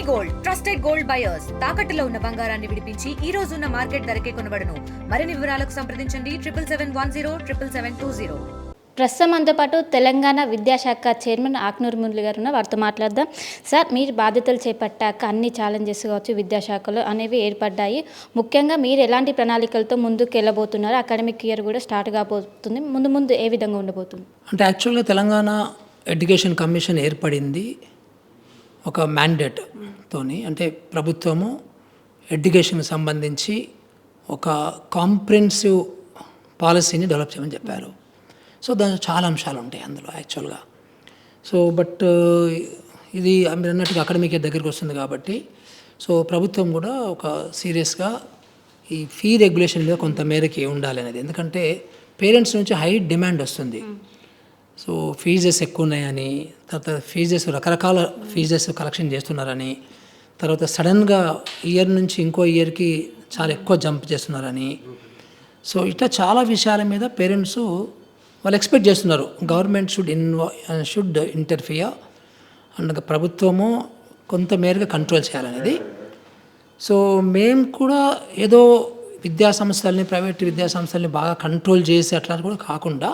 Gold trusted gold buyers తాకట్టులో ఉన్న బంగారాన్ని విడిపించి ఈ రోజు ఉన్న మార్కెట్ ధరకే కొనబడును. మరిన్ని వివరాలకు సంప్రదించండి 7771077720. ప్రస్తుతం మనతో పాటు తెలంగాణ విద్యాశాఖ చైర్మన్ ఆక్నూరు మురళి గారు ఉన్న వారితో మాట్లాడదాం. సార్, మీరు బాధ్యతలు చేపట్టాక అన్ని ఛాలెంజెస్ కావచ్చు విద్యాశాఖలో అనేవి ఏర్పడ్డాయి. ముఖ్యంగా మీరు ఎలాంటి ప్రణాళికలతో ముందుకు వెళ్ళబోతున్నారు? అకాడమిక్ ఇయర్ కూడా స్టార్ట్ కాబోతుంది. ముందు ఏ విధంగా ఉండబోతుంది? అంటే యాక్చువల్గా తెలంగాణ ఎడ్యుకేషన్ కమిషన్ ఏర్పడింది ఒక మ్యాండేట్తోని. అంటే ప్రభుత్వము ఎడ్యుకేషన్కి సంబంధించి ఒక కాంప్రిహెన్సివ్ పాలసీని డెవలప్ చేయమని చెప్పారు. సో దాంట్లో చాలా అంశాలు ఉంటాయి అందులో యాక్చువల్గా. సో బట్ ఇది మీరు అన్నట్టుగా అకాడమిక్ ఇయర్ దగ్గరికి వస్తుంది కాబట్టి సో ప్రభుత్వం కూడా ఒక సీరియస్గా ఈ ఫీ రెగ్యులేషన్ మీద కొంత మేరకి ఉండాలి అనేది. ఎందుకంటే పేరెంట్స్ నుంచి హై డిమాండ్ వస్తుంది. సో ఫీజెస్ ఎక్కువ ఉన్నాయని, తర్వాత ఫీజెస్ రకరకాల ఫీజెస్ కలెక్షన్ చేస్తున్నారని, తర్వాత సడన్గా ఇయర్ నుంచి ఇంకో ఇయర్కి చాలా ఎక్కువ జంప్ చేస్తున్నారని, సో ఇట్లా చాలా విషయాల మీద పేరెంట్స్ వాళ్ళు ఎక్స్పెక్ట్ చేస్తున్నారు గవర్నమెంట్ షుడ్ ఇంటర్ఫియర్ అండ్ ప్రభుత్వము కొంత మేరగా కంట్రోల్ చేయాలనేది. సో మేము కూడా ఏదో ప్రైవేట్ విద్యా సంస్థల్ని బాగా కంట్రోల్ చేసి అట్లా కూడా కాకుండా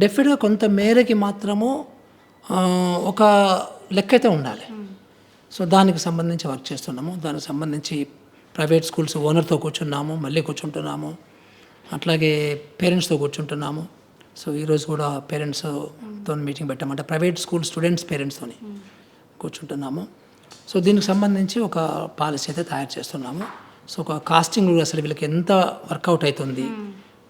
డెఫినెట్గా కొంత మేరకి మాత్రము ఒక లెక్క అయితే ఉండాలి. సో దానికి సంబంధించి వర్క్ చేస్తున్నాము. దానికి సంబంధించి ప్రైవేట్ స్కూల్స్ ఓనర్తో కూర్చున్నాము, మళ్ళీ కూర్చుంటున్నాము, అట్లాగే పేరెంట్స్తో కూర్చుంటున్నాము. సో ఈరోజు కూడా పేరెంట్స్తో మీటింగ్ పెట్టామంటే ప్రైవేట్ స్కూల్ స్టూడెంట్స్ పేరెంట్స్తోని కూర్చుంటున్నాము. సో దీనికి సంబంధించి ఒక పాలసీ అయితే తయారు చేస్తున్నాము. సో ఒక కాస్టింగ్ కూడా అసలు వీళ్ళకి ఎంత వర్కౌట్ అవుతుంది,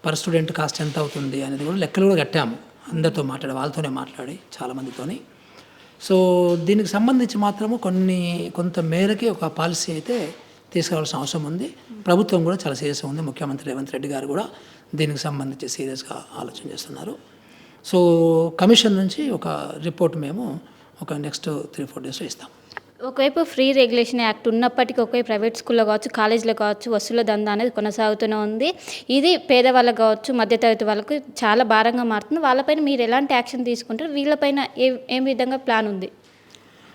పర్ స్టూడెంట్ కాస్ట్ ఎంత అవుతుంది అనేది కూడా లెక్కలు కూడా కట్టాము. అందరితో వాళ్ళతోనే మాట్లాడి చాలామందితోని. సో దీనికి సంబంధించి మాత్రము కొంత మేరకి ఒక పాలసీ అయితే తీసుకురావాల్సిన అవసరం ఉంది. ప్రభుత్వం కూడా చాలా సీరియస్గా ఉంది. ముఖ్యమంత్రి రేవంత్ రెడ్డి గారు కూడా దీనికి సంబంధించి సీరియస్గా ఆలోచన చేస్తున్నారు. సో కమిషన్ నుంచి ఒక రిపోర్ట్ మేము ఒక నెక్స్ట్ 3-4 డేస్లో ఇస్తాం. ఒకవైపు ఫ్రీ రెగ్యులేషన్ యాక్ట్ ఉన్నప్పటికీ ఒకవైపు ప్రైవేట్ స్కూల్లో కావచ్చు, కాలేజీలో కావచ్చు వసూళ్ల దందా అనేది కొనసాగుతూనే ఉంది. ఇది పేదవాళ్ళకు కావచ్చు, మధ్యతరగతి వాళ్ళకు చాలా భారంగా మారుతుంది. వాళ్ళపైన మీరు ఎలాంటి యాక్షన్ తీసుకుంటారు? వీళ్ళపైన ఏ విధంగా ప్లాన్ ఉంది?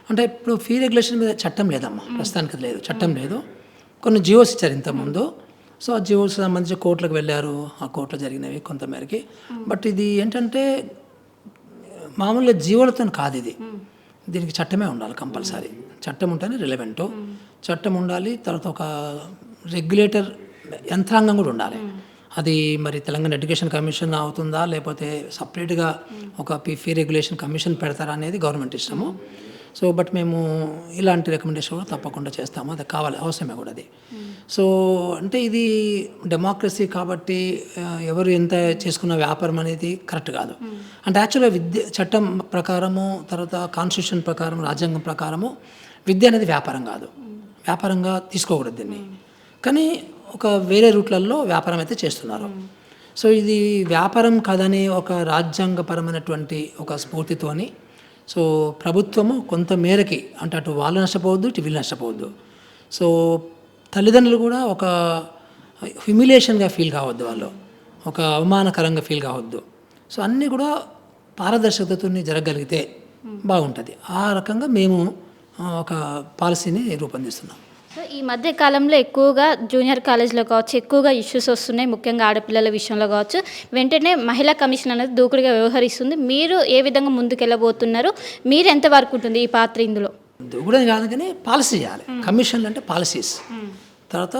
అంటే ఇప్పుడు ఫీ రెగ్యులేషన్ మీద చట్టం లేదమ్మా, ప్రస్తుతానికి లేదు, చట్టం లేదు. కొన్ని జియోస్ ఇచ్చారు ఇంతకుముందు. సో ఆ జియోస్ సంబంధించి కోర్టులకు వెళ్ళారు, ఆ కోర్టులో జరిగినవి కొంతమేరకి. బట్ ఇది ఏంటంటే మామూలుగా జీవోలతో కాదు, దీనికి చట్టమే ఉండాలి కంపల్సరీ. చట్టం ఉంటేనే రిలవెంటు, చట్టం ఉండాలి. తర్వాత ఒక రెగ్యులేటర్ యంత్రాంగం కూడా ఉండాలి. అది మరి తెలంగాణ ఎడ్యుకేషన్ కమిషన్ అవుతుందా లేకపోతే సపరేట్గా ఒక ఫీ రెగ్యులేషన్ కమిషన్ పెడతారా అనేది గవర్నమెంట్ ఇష్టము. సో బట్ మేము ఇలాంటి రికమెండేషన్ కూడా తప్పకుండా చేస్తాము, అది కావాలి, అవసరమే కూడా అది. సో అంటే ఇది డెమోక్రసీ కాబట్టి ఎవరు ఎంత చేసుకున్న వ్యాపారం అనేది కరెక్ట్ కాదు. అంటే యాక్చువల్గా చట్టం ప్రకారము, తర్వాత కాన్స్టిట్యూషన్ ప్రకారం, రాజ్యాంగం ప్రకారము విద్య అనేది వ్యాపారం కాదు, వ్యాపారంగా తీసుకోకూడదు దీన్ని. కానీ ఒక వేరే రూట్లలో వ్యాపారం అయితే చేస్తున్నారు. సో ఇది వ్యాపారం కాదని ఒక రాజ్యాంగపరమైనటువంటి ఒక స్ఫూర్తితోని సో ప్రభుత్వము కొంత మేరకి అంటే అటు వాళ్ళు నష్టపోవద్దు, ఇటు వీళ్ళు నష్టపోవద్దు. సో తల్లిదండ్రులు కూడా ఒక హ్యూమిలియేషన్గా ఫీల్ కావద్దు, వాళ్ళు ఒక అవమానకరంగా ఫీల్ కావద్దు. సో అన్నీ కూడా పారదర్శకతతో జరగగలిగితే బాగుంటుంది. ఆ రకంగా మేము ఒక పాలసీని రూపొందిస్తున్నాం. సో ఈ మధ్య కాలంలో ఎక్కువగా జూనియర్ కాలేజ్లో కావచ్చు ఎక్కువగా ఇష్యూస్ వస్తున్నాయి, ముఖ్యంగా ఆడపిల్లల విషయంలో కావచ్చు. వెంటనే మహిళా కమిషన్ అనేది దూకుడుగా వ్యవహరిస్తుంది. మీరు ఏ విధంగా ముందుకెళ్ళబోతున్నారు? మీరు ఎంత వరకు ఉంటుంది ఈ పాత్ర ఇందులో? దూకుడని కాదు కానీ పాలసీ చేయాలి. కమిషన్లు అంటే పాలసీస్, తర్వాత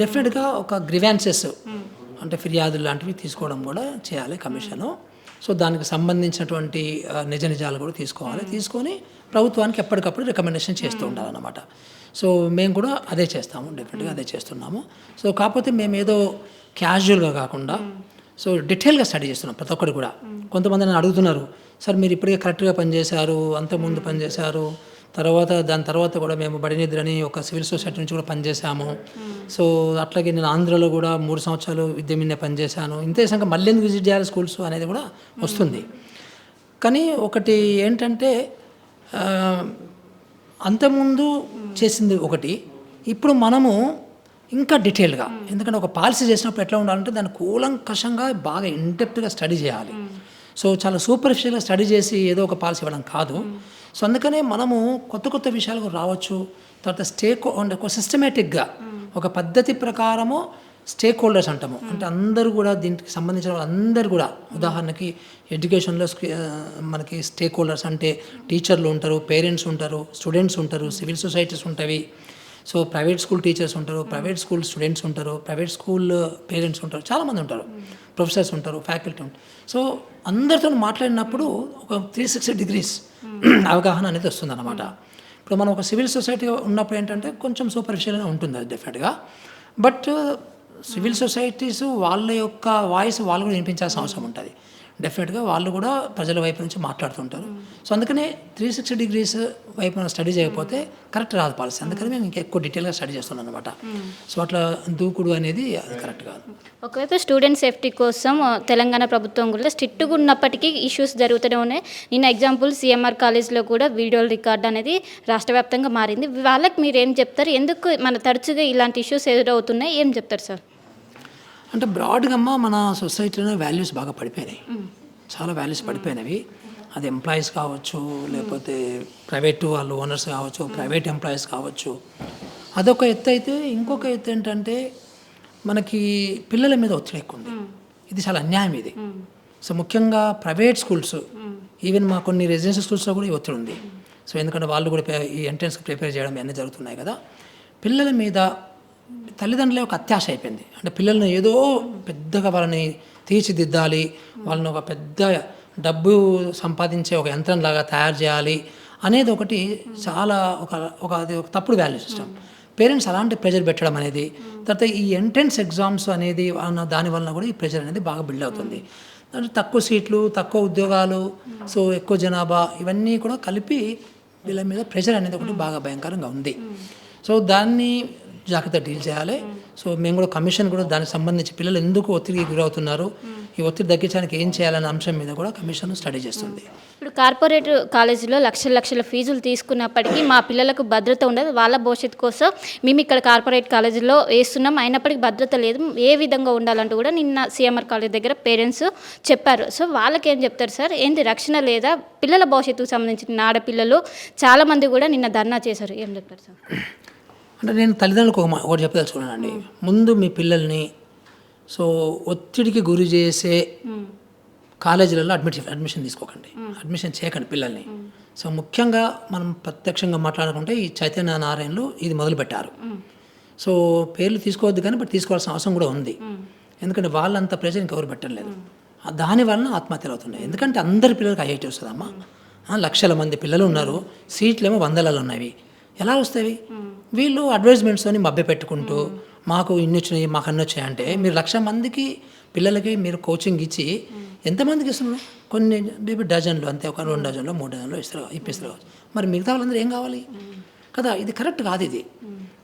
డెఫినెట్గా ఒక గ్రివాన్సెస్ అంటే ఫిర్యాదులు లాంటివి తీసుకోవడం కూడా చేయాలి కమిషను. సో దానికి సంబంధించినటువంటి నిజాలు కూడా తీసుకోవాలి, తీసుకొని ప్రభుత్వానికి ఎప్పటికప్పుడు రికమెండేషన్ చేస్తూ ఉండాలన్నమాట. సో మేము కూడా అదే చేస్తాము, డెఫినెట్గా అదే చేస్తున్నాము. సో కాకపోతే మేము ఏదో క్యాజువల్గా కాకుండా సో డీటెయిల్గా స్టడీ చేస్తున్నాం ప్రతి ఒక్కరు కూడా. కొంతమంది నన్ను అడుగుతున్నారు, సార్ మీరు ఇప్పటికే కరెక్ట్గా పనిచేశారు, అంతకుముందు పనిచేశారు, దాని తర్వాత కూడా మేము బడినిద్రని ఒక సివిల్ సొసైటీ నుంచి కూడా పనిచేశాము. సో అట్లాగే నేను ఆంధ్రలో కూడా 3 సంవత్సరాలు విద్య మీద పనిచేశాను, ఇంత చేసాక మళ్ళీ ఎందుకు విజిట్ చేయాలి స్కూల్స్ అనేది కూడా వస్తుంది. కానీ ఒకటి ఏంటంటే అంతకుముందు చేసింది ఒకటి, ఇప్పుడు మనము ఇంకా డీటెయిల్గా, ఎందుకంటే ఒక పాలసీ చేసినప్పుడు ఎట్లా ఉండాలంటే దాన్ని కూలంకషంగా బాగా ఇన్డెప్త్గా స్టడీ చేయాలి. సో చాలా సూపర్ఫిషియల్గా స్టడీ చేసి ఏదో ఒక పాలసీ ఇవ్వడం కాదు. సో అందుకనే మనము కొత్త కొత్త విషయాలకు రావచ్చు. తర్వాత ఒక సిస్టమేటిక్గా ఒక పద్ధతి ప్రకారము స్టేక్ హోల్డర్స్ అంటాము, అంటే అందరూ కూడా దీనికి సంబంధించిన అందరూ కూడా, ఉదాహరణకి ఎడ్యుకేషన్లో మనకి స్టేక్ హోల్డర్స్ అంటే టీచర్లు ఉంటారు, పేరెంట్స్ ఉంటారు, స్టూడెంట్స్ ఉంటారు, సివిల్ సొసైటీస్ ఉంటాయి, సో ప్రైవేట్ స్కూల్ టీచర్స్ ఉంటారు, ప్రైవేట్ స్కూల్ స్టూడెంట్స్ ఉంటారు, ప్రైవేట్ స్కూల్ పేరెంట్స్ ఉంటారు, చాలామంది ఉంటారు, ప్రొఫెసర్స్ ఉంటారు, ఫ్యాకల్టీ ఉంటారు. సో అందరితో మాట్లాడినప్పుడు ఒక 360 degrees అవగాహన అనేది వస్తుంది అన్నమాట. ఇప్పుడు మనం ఒక సివిల్ సొసైటీ ఉన్నప్పుడు ఏంటంటే కొంచెం సూపర్ఫిషియల్గా ఉంటుంది అది డెఫినెట్గా. బట్ సివిల్ సొసైటీస్ వాళ్ళ యొక్క వాయిస్ వాళ్ళు కూడా వినిపించాల్సిన అవసరం ఉంటుంది. డెఫినెట్గా వాళ్ళు కూడా ప్రజల వైపు నుంచి మాట్లాడుతుంటారు. సో అందుకనే 360 degrees వైపు మనం స్టడీ చేయకపోతే కరెక్ట్ రాదు పాలసీ. అందుకని మేము ఇంకా ఎక్కువ డీటెయిల్గా స్టడీ చేస్తున్నాం అనమాట. సో అట్లా దూకుడు అనేది అది కరెక్ట్ కాదు. ఒకవైపు స్టూడెంట్ సేఫ్టీ కోసం తెలంగాణ ప్రభుత్వం కూడా స్ట్రిక్ట్గా ఉన్నప్పటికీ ఇష్యూస్ జరుగుతూనే ఉన్నాయి. నిన్న ఎగ్జాంపుల్ సిఎంఆర్ కాలేజ్లో కూడా వీడియో రికార్డ్ అనేది రాష్ట్ర వ్యాప్తంగా మారింది. వాళ్ళకి మీరు ఏం చెప్తారు? ఎందుకు మన తరచుగా ఇలాంటి ఇష్యూస్ ఎదురవుతున్నాయి, ఏం చెప్తారు సార్? అంటే బ్రాడ్గా మన సొసైటీలో వాల్యూస్ బాగా పడిపోయినాయి, చాలా వాల్యూస్ పడిపోయినవి. అది ఎంప్లాయీస్ కావచ్చు, లేకపోతే ప్రైవేటు వాళ్ళు ఓనర్స్ కావచ్చు, ప్రైవేట్ ఎంప్లాయీస్ కావచ్చు. అదొక ఎత్తు అయితే, ఇంకొక ఎత్తు ఏంటంటే మనకి పిల్లల మీద ఒత్తిడి ఎక్కువ ఉంది. ఇది చాలా అన్యాయం ఇది. సో ముఖ్యంగా ప్రైవేట్ స్కూల్స్, ఈవెన్ మా కొన్ని రెసిడెన్షియల్ స్కూల్స్లో కూడా ఈ ఒత్తిడి ఉంది. సో ఎందుకంటే వాళ్ళు కూడా ఈ ఎంట్రన్స్కి ప్రిపేర్ చేయడం ఇవన్నీ జరుగుతున్నాయి కదా. పిల్లల మీద తల్లిదండ్రులే ఒక అత్యాశ అయిపోయింది. అంటే పిల్లల్ని ఏదో పెద్దగా వాళ్ళని తీర్చిదిద్దాలి, వాళ్ళని ఒక పెద్ద డబ్బు సంపాదించే ఒక యంత్రంలాగా తయారు చేయాలి అనేది ఒకటి చాలా అది ఒక తప్పుడు వాల్యూ సిస్టమ్. పేరెంట్స్ అలాంటి ప్రెషర్ పెట్టడం అనేది, తర్వాత ఈ ఎంట్రన్స్ ఎగ్జామ్స్ అనేది దానివల్ల కూడా ఈ ప్రెషర్ అనేది బాగా బిల్డ్ అవుతుంది. అంటే తక్కువ సీట్లు, తక్కువ ఉద్యోగాలు, సో ఎక్కువ జనాభా, ఇవన్నీ కూడా కలిపి వీళ్ళ మీద ప్రెషర్ అనేది ఒకటి బాగా భయంకరంగా ఉంది. సో దాన్ని జాగ్రత్త డీల్ చేయాలి. సో మేము కూడా కమిషన్ కూడా దానికి సంబంధించి పిల్లలు ఎందుకు ఒత్తిడికి గురవుతున్నారు, ఈ ఒత్తిడి తగ్గించడానికి ఏం చేయాలనే అంశం మీద కూడా కమిషన్ స్టడీ చేస్తుంది. ఇప్పుడు కార్పొరేట్ కాలేజీలో లక్షల ఫీజులు తీసుకున్నప్పటికీ మా పిల్లలకు భద్రత ఉండదు. వాళ్ళ భవిష్యత్తు కోసం మేము ఇక్కడ కార్పొరేట్ కాలేజీలో వేస్తున్నాం, అయినప్పటికీ భద్రత లేదు, ఏ విధంగా ఉండాలంటూ కూడా నిన్న సిఎంఆర్ కాలేజ్ దగ్గర పేరెంట్స్ చెప్పారు. సో వాళ్ళకి ఏం చెప్తారు సార్? ఏంటి రక్షణ లేదా? పిల్లల భవిష్యత్తుకు సంబంధించిన ఆడపిల్లలు చాలామంది కూడా నిన్న ధర్నా చేశారు, ఏం చెప్తారు సార్? అంటే నేను తల్లిదండ్రులకు ఒకటి చెప్పదలుచుకున్నానండి. ముందు మీ పిల్లల్ని సో ఒత్తిడికి గురి చేసే కాలేజీలలో అడ్మిషన్ తీసుకోకండి, అడ్మిషన్ చేయకండి పిల్లల్ని. సో ముఖ్యంగా మనం ప్రత్యక్షంగా మాట్లాడుకుంటే ఈ చైతన్య నారాయణలు ఇది మొదలుపెట్టారు. సో పేర్లు తీసుకోవద్దు కానీ బట్ తీసుకోవాల్సిన అవసరం కూడా ఉంది. ఎందుకంటే వాళ్ళంత ప్రెజర్ ఇంకెవరు పెట్టలేదు. దానివల్ల ఆత్మహత్యలు అవుతున్నాయి. ఎందుకంటే అందరి పిల్లలకి ఐఐటీ వస్తుందమ్మా, లక్షల మంది పిల్లలు ఉన్నారు, సీట్లు ఏమో వందలలో ఉన్నవి, ఎలా వస్తాయి? వీళ్ళు అడ్వర్టైజ్మెంట్స్తోని మభ్య పెట్టుకుంటూ మాకు ఇన్ని వచ్చినాయి, మాకు అన్ని వచ్చాయి అంటే మీరు 1,00,000 మందికి పిల్లలకి మీరు కోచింగ్ ఇచ్చి ఎంతమందికి ఇస్తున్నారు? కొన్ని బేబీ డజన్లు అంతే, ఒక 2 డజన్లు 3 డజన్లు ఇప్పిస్తారు. మరి మిగతా వాళ్ళందరూ ఏం కావాలి కదా? ఇది కరెక్ట్ కాదు ఇది.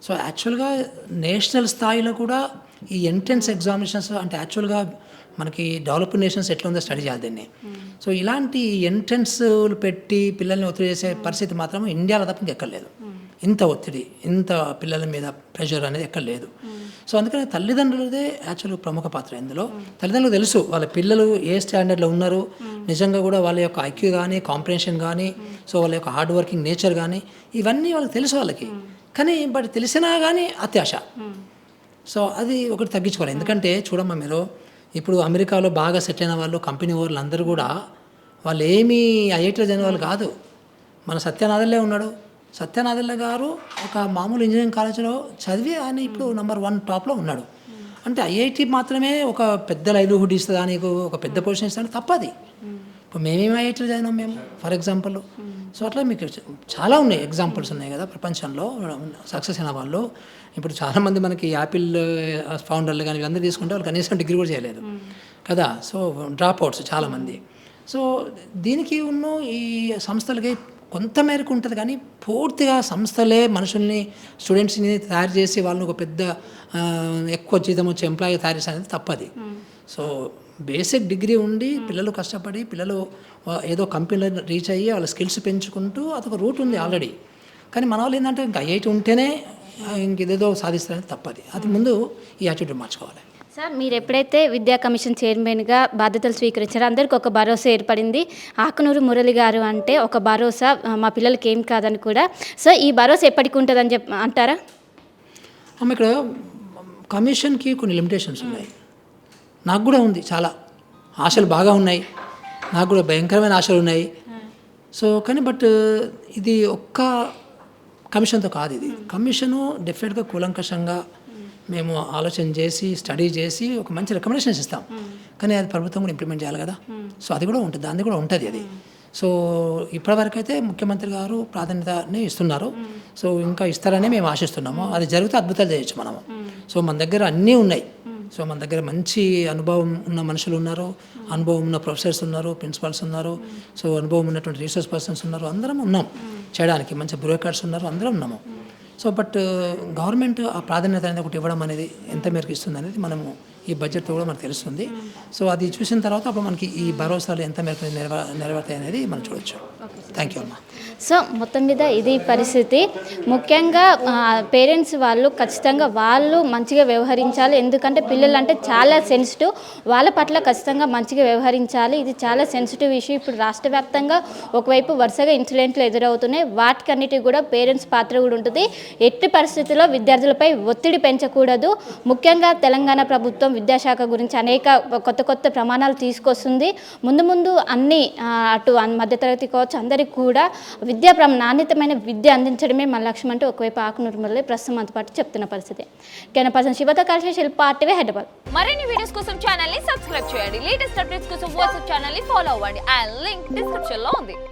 సో యాక్చువల్గా నేషనల్ స్థాయిలో కూడా ఈ ఎంట్రన్స్ ఎగ్జామినేషన్స్ అంటే యాక్చువల్గా మనకి డెవలప్డ్ నేషన్స్ ఎట్లా ఉందో స్టడీ చేయాలి దీన్ని. సో ఇలాంటి ఎంట్రన్స్లు పెట్టి పిల్లల్ని ఒత్తిడి చేసే పరిస్థితి మాత్రం ఇండియాలో తప్ప ఇంకెక్కడ లేదు. ఇంత ఒత్తిడి, ఇంత పిల్లల మీద ప్రెషర్ అనేది ఎక్కడ లేదు. సో అందుకని తల్లిదండ్రులదే యాక్చువల్గా ప్రముఖ పాత్ర ఇందులో. తల్లిదండ్రులకు తెలుసు వాళ్ళ పిల్లలు ఏ స్టాండర్డ్లో ఉన్నారు, నిజంగా కూడా వాళ్ళ యొక్క ఐక్యూ కానీ, కాంప్రిహెన్షన్ కానీ, సో వాళ్ళ యొక్క హార్డ్ వర్కింగ్ నేచర్ కానీ ఇవన్నీ వాళ్ళకి తెలుసు వాళ్ళకి. కానీ బట్ తెలిసినా కానీ అత్యాశ. సో అది ఒకటి తగ్గించుకోవాలి. ఎందుకంటే చూడమ్మా మీరు, ఇప్పుడు అమెరికాలో బాగా సెట్ అయిన వాళ్ళు, కంపెనీ వాళ్ళు అందరూ కూడా వాళ్ళు ఏమీ ఐఐటీలో చదివిన వాళ్ళు కాదు. మన సత్యనాథల్లే ఉన్నాడు. సత్యనాథల్ల గారు ఒక మామూలు ఇంజనీరింగ్ కాలేజీలో చదివి ఆయన ఇప్పుడు నెంబర్ 1 టాప్లో ఉన్నాడు. అంటే ఐఐటి మాత్రమే ఒక పెద్ద లైవ్లీహుడ్ ఇస్తుందా, నీకు ఒక పెద్ద పొజిషన్ ఇస్తుందంటే తప్పది. ఇప్పుడు మేమేమి ఐఐటీలో చదివినాం మేము ఫర్ ఎగ్జాంపుల్. సో అట్లా మీకు చాలా ఉన్నాయి, ఎగ్జాంపుల్స్ ఉన్నాయి కదా ప్రపంచంలో సక్సెస్ అయిన వాళ్ళు. ఇప్పుడు చాలామంది మనకి యాపిల్ ఫౌండర్లు కానీ వీళ్ళందరూ తీసుకుంటే వాళ్ళు కనీసం డిగ్రీ కూడా చేయలేదు కదా. సో డ్రాప్ అవుట్స్ చాలామంది. సో దీనికి ఈ సంస్థలకి కొంత మేరకు ఉంటుంది కానీ పూర్తిగా సంస్థలే మనుషుల్ని, స్టూడెంట్స్ని తయారు చేసి వాళ్ళని ఒక పెద్ద ఎక్కువ జీతం వచ్చే ఎంప్లాయీ తయారు చేసి అనేది తప్పది. సో బేసిక్ డిగ్రీ ఉండి పిల్లలు కష్టపడి పిల్లలు ఏదో కంపెనీలో రీచ్ అయ్యి వాళ్ళ స్కిల్స్ పెంచుకుంటూ అదొక రూట్ ఉంది ఆల్రెడీ. కానీ మన వాళ్ళు ఏంటంటే ఇంకా ఐఐటీ ఉంటేనే ఇంకేదేదో సాధిస్తారని తప్పది. అది ముందు ఈ యాటిట్యూడ్ మార్చుకోవాలి. సార్ మీరు ఎప్పుడైతే విద్యా కమిషన్ చైర్మన్గా బాధ్యతలు స్వీకరించారో అందరికీ ఒక భరోసా ఏర్పడింది. ఆకునూరు మురళి గారు అంటే ఒక భరోసా, మా పిల్లలకి ఏం కాదని కూడా. సో ఈ భరోసా ఎప్పటికి ఉంటుందని అంటారా? అమ్మ, ఇక్కడ కమిషన్కి కొన్ని లిమిటేషన్స్ ఉన్నాయి. నాకు కూడా ఉంది, చాలా ఆశలు బాగా ఉన్నాయి, నాకు కూడా భయంకరమైన ఆశలు ఉన్నాయి. సో కానీ బట్ ఇది ఒక్క కమిషన్తో కాదు. ఇది కమిషను డెఫినెట్గా కూలంకషంగా మేము ఆలోచన చేసి స్టడీ చేసి ఒక మంచి రికమెండేషన్స్ ఇస్తాం. కానీ అది ప్రభుత్వం కూడా ఇంప్లిమెంట్ చేయాలి కదా. సో అది కూడా ఉంటుంది, దాన్ని కూడా ఉంటుంది అది. సో ఇప్పటివరకు అయితే ముఖ్యమంత్రి గారు ప్రాధాన్యతని ఇస్తున్నారు. సో ఇంకా ఇస్తారని మేము ఆశిస్తున్నాము. అది జరిగితే అద్భుతాలు చేయొచ్చు మనము. సో మన దగ్గర అన్నీ ఉన్నాయి. సో మన దగ్గర మంచి అనుభవం ఉన్న మనుషులు ఉన్నారు, అనుభవం ఉన్న ప్రొఫెసర్స్ ఉన్నారు, ప్రిన్సిపాల్స్ ఉన్నారు, సో అనుభవం ఉన్నటువంటి రీసెర్చ్ పర్సన్స్ ఉన్నారు, అందరం ఉన్నాం చేయడానికి. మంచి బ్యూరోక్రాట్స్ ఉన్నారు, అందరం ఉన్నాము. సో బట్ గవర్నమెంట్ ఆ ప్రాధాన్యత అనేది ఒకటి ఇవ్వడం అనేది ఎంత మేరకు ఇస్తుంది అనేది మనము ఈ బడ్జెట్తో కూడా మనకు తెలుస్తుంది. సో అది చూసిన తర్వాత అప్పుడు మనకి ఈ భరోసాలు ఎంత మేరకు నెరవేరుతాయి అనేది మనం చూడొచ్చు. థ్యాంక్ యూ అమ్మా. సో మొత్తం మీద ఇది పరిస్థితి. ముఖ్యంగా పేరెంట్స్ వాళ్ళు ఖచ్చితంగా వాళ్ళు మంచిగా వ్యవహరించాలి. ఎందుకంటే పిల్లలు అంటే చాలా సెన్సిటివ్, వాళ్ళ పట్ల ఖచ్చితంగా మంచిగా వ్యవహరించాలి. ఇది చాలా సెన్సిటివ్ ఇష్యూ. ఇప్పుడు రాష్ట్ర వ్యాప్తంగా ఒకవైపు వరుసగా ఇన్సిడెంట్లు ఎదురవుతున్నాయి. వాటికన్నిటికీ కూడా పేరెంట్స్ పాత్ర కూడా ఉంటుంది. ఎట్టి పరిస్థితుల్లో విద్యార్థులపై ఒత్తిడి పెంచకూడదు. ముఖ్యంగా తెలంగాణ ప్రభుత్వం విద్యాశాఖ గురించి అనేక కొత్త కొత్త ప్రమాణాలు తీసుకొస్తుంది. ముందు ముందు అన్ని అటు మధ్యతరగతి కావచ్చు అందరికీ కూడా నాణ్యతమైన విద్య అందించడమే మన లక్ష్యం అంటే ఒకవైపు ఆకునూరు మురళి ప్రస్తుతం అంత పాటు చెప్తున్న పరిస్థితి. కెమెరా పర్సన్ శివతో కలిసి శిల్ప ఆర్టీవీ హైదరాబాద్. మరిన్ని వీడియోస్ కోసం ఛానల్ ని సబ్స్క్రైబ్ చేయండి. లేటెస్ట్ అప్డేట్స్ కోసం వాట్సాప్ ఛానల్ ని ఫాలో అవ్వండి. ఆ లింక్ డిస్క్రిప్షన్ లో ఉంది.